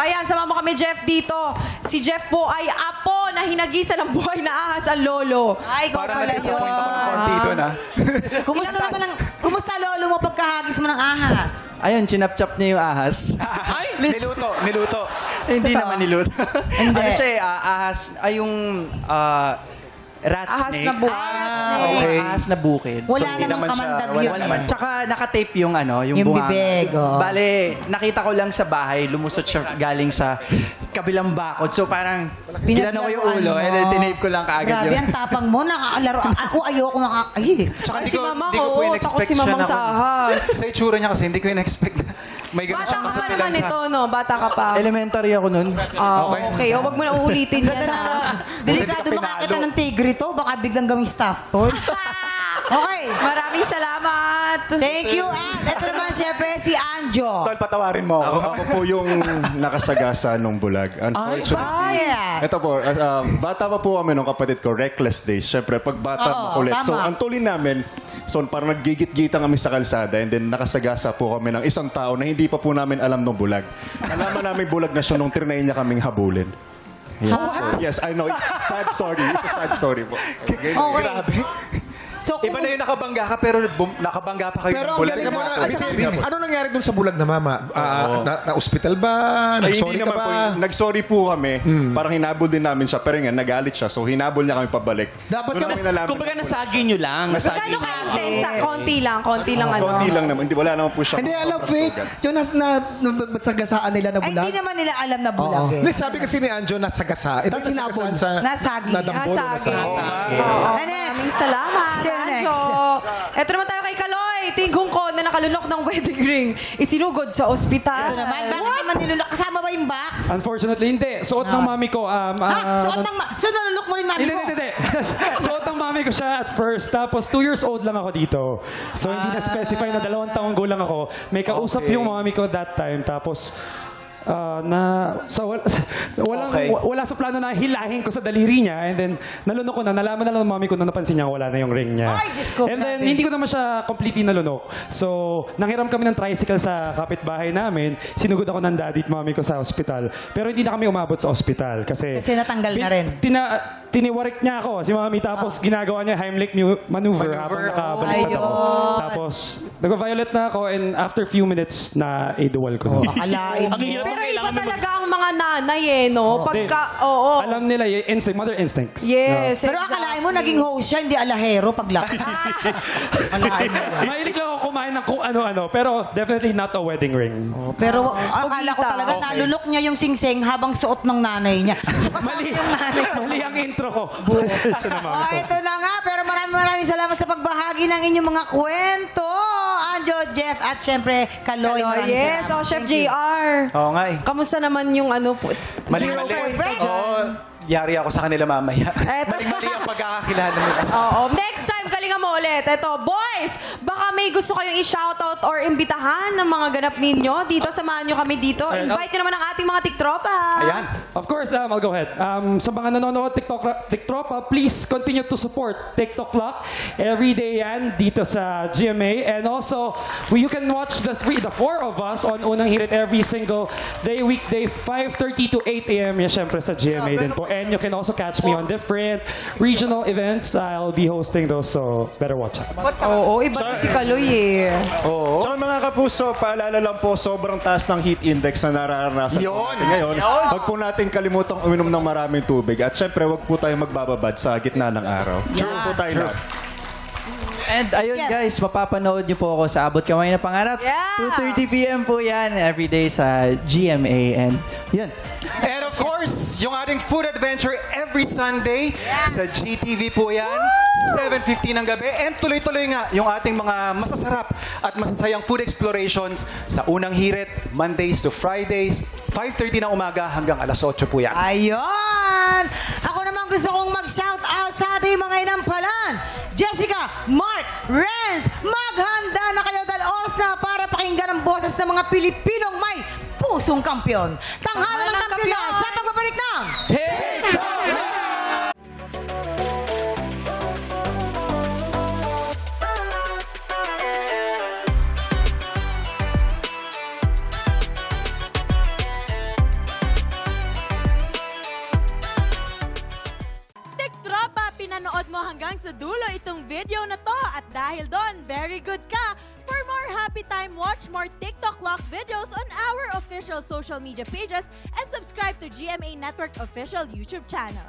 Ayan, sama mo kami, Jeff, dito. Si Jeff po ay apo na hinagisa ng buhay na ahas ang lolo. Ay, ikaw Parang pala na-disappoint ako ng yun. konti doon, ha? Kumusta lolo mo pagkahagis mo ng ahas? Ayun, chinap-chap niya yung ahas. Ay, niluto. Hindi naman niluto. Hindi. Ano siya eh, ahas, ay yung rat Ahas snake. na buhay. Okay. Ahas na bukid. Wala hindi namang naman siya- kamandag wala yun. naman. Tsaka nakatape yung yung Yung bunganga. bibig, oh. Bale, nakita ko lang sa bahay, lumusot siya galing sa kabilang bakod. So parang, ginano ko yung ulo, and then tinape ko lang kaagad Grabe, yun. ang tapang mo. Nakakalaro. Ako ayoko Ay, Tsaka Ay, si Mama di ko ko, po takot in-expect si siya Mamang na- sa ahas. Sa itsura niya kasi, hindi ko in-expect na may ganun Bata siyang ka pa masapilan naman sa... ito, no? Bata ka pa. Elementary ako nun. Okay. O, wag mo na uulitin yan, Ganda na. ha? Delikado Hindi ka makakita pinalo. ng tigre to. Baka biglang gawing staff toy. Okay. Maraming salamat. Thank you, Ito naman siyempre si Anjo. Tol, patawarin mo ako. Ako po yung nakasagasa nung bulag. Unfortunately. Yeah. Ito po, bata pa po kami nung kapatid ko, reckless days. Siyempre, pag bata, Oo, makulit. tama. So, ang tuloy namin, parang naggigit-gitan kami sa kalsada and then nakasagasa po kami ng isang tao na hindi pa po namin alam nung bulag. Nalaman namin bulag na siya nung trinayin niya kaming habulin. Yeah. So, yes, I know. It's a sad story. It's a sad story po. Okay. Grabe. So, Iba na yung nakabangga ka, pero nakabangga pa kayo Pero ng ang bulan. galing mo Ay, na, ano nangyari dun sa bulag na mama? Na-hospital ba? Ay, Nag-sorry hindi ka naman ba? po. Nag-sorry po kami. Parang hinabol din namin siya. Pero nga, nagalit siya. So, hinabol niya kami pabalik. Dapat Doon ka- namin nalaman. Kumbaga nasagi nyo lang. Gano'n ka-intense? Konti lang ano. Konti lang naman. Hindi, wala naman po siya. Hindi, alam, sobrang Faith. sugat. Yung nasagasaan nila na ay, bulag. hindi naman nila alam na bulag eh. Hindi, sabi kasi ni Anjo, nasagasa. Iba Tapos nasagasaan hinabol. sa... Nasagi. Nadambol o Nasagi. nasagi. Oo. Next. Maraming salamat, Sino next? Anjo. Eto naman tayo kay Kaloy. Tinggong ko na nakalunok ng wedding ring. Isinugod sa ospital. Ito naman, bakit naman nilulok? Kasama ba yung box? Unfortunately, hindi. Suot ng mami ko. So nalulok mo rin mami Hindi, mo? hindi. Suot ng mami ko siya at first. Tapos 2 years old lang ako dito. So hindi na-specify na 2 taong gulang ako. May kausap yung mami ko that time. Tapos Okay. wala sa plano na hilahin ko sa daliri niya, and then nalunok ko na, nalaman na lang ng mami ko na napansin niya wala na yung ring niya. Ay, Diyos ko, and then grabe. hindi ko naman siya completely nalunok. So nanghiram kami ng tricycle sa kapitbahay namin, sinugod ako ng daddy at mami ko sa ospital. Pero hindi na kami umabot sa ospital kasi Natanggal na rin. tiniwarik niya ako si mami, tapos ginagawa niya Heimlich maneuver habang nakabaliktad ako. Ayun. Tapos nag-violet na ako, and after few minutes na idual ko. Akalain mo. Pero iba talaga ang mga nanay eh, no? Pagka, oo. Alam nila yung instinct, mother instincts. Yes, Pero akalain mo, naging host siya, hindi alahero paglaki. Akalain mo. Mahilig lang ako kumain ng kung ano-ano, pero definitely not a wedding ring. Pero akala ko talaga Okay. nalulok niya yung singsing habang suot ng nanay niya. So, kasama Mali. yung nanay mo. Mali ang intro ko. Siya naman. Ito na nga. Pero maraming salamat sa pagbahagi ng inyong mga kwento. Anjo, Jeff, at syempre, Kaloy. Maraming Yes, salamat. Chef Thank you. JR. Oo nga eh. Kamusta naman yung ano po? Mali. Zero point ka dyan. Oo, yari ako sa kanila mamaya. Eto. Mali ang pagkakakilala nila. Oo. Next time, galingan mo ulit. Ito, boys, baka may gusto kayong i-shoutout or imbitahan ng mga ganap ninyo dito. Samahan nyo kami dito. Invite nyo naman ang ating mga tiktropa. Ayan. Of course, I'll go ahead. Sa mga nanonood TikTok, please continue to support TikTok Clock. Every day yan dito sa GMA. And also, you can watch the 4 of us on Unang Hirit every single day, weekday, 5:30 to 8 a.m. Yan, syempre sa GMA din po. And you can also catch me on different regional events. I'll be hosting those, so better watch out. Oo, iba to si Kaloy eh. So mga kapuso, paalala lang po, sobrang taas ng heat index na nararanasan natin ngayon. Huwag po natin kalimutang uminom ng maraming tubig. At syempre, huwag po tayong magbababad sa gitna ng araw. Sure po tayo lahat. And ayun guys, mapapanood niyo po ako sa Abot Kamay na Pangarap. Yeah! 2:30 p.m. po yan everyday sa GMA. And yun. And of course, yung ating food adventure every Sunday sa GTV po yan. 7:15 ng gabi. And tuloy-tuloy nga yung ating mga masasarap at masasayang food explorations sa Unang Hirit, Mondays to Fridays, 5:30 ng umaga hanggang alas 8 po yan. Ayun! Ako naman gusto kong mag-shout out sa ating mga inampalan. Jessica, Mark, Renz, maghanda na kayo dahil oras na para pakinggan ang boses ng mga Pilipinong may pusong kampyon. Tanghalan ng kampyon na sa pagbabalik ng Hey! video na to at dahil doon, very good ka. For more happy time, watch more TikTok Clock videos on our official social media pages and subscribe to GMA Network official YouTube channel.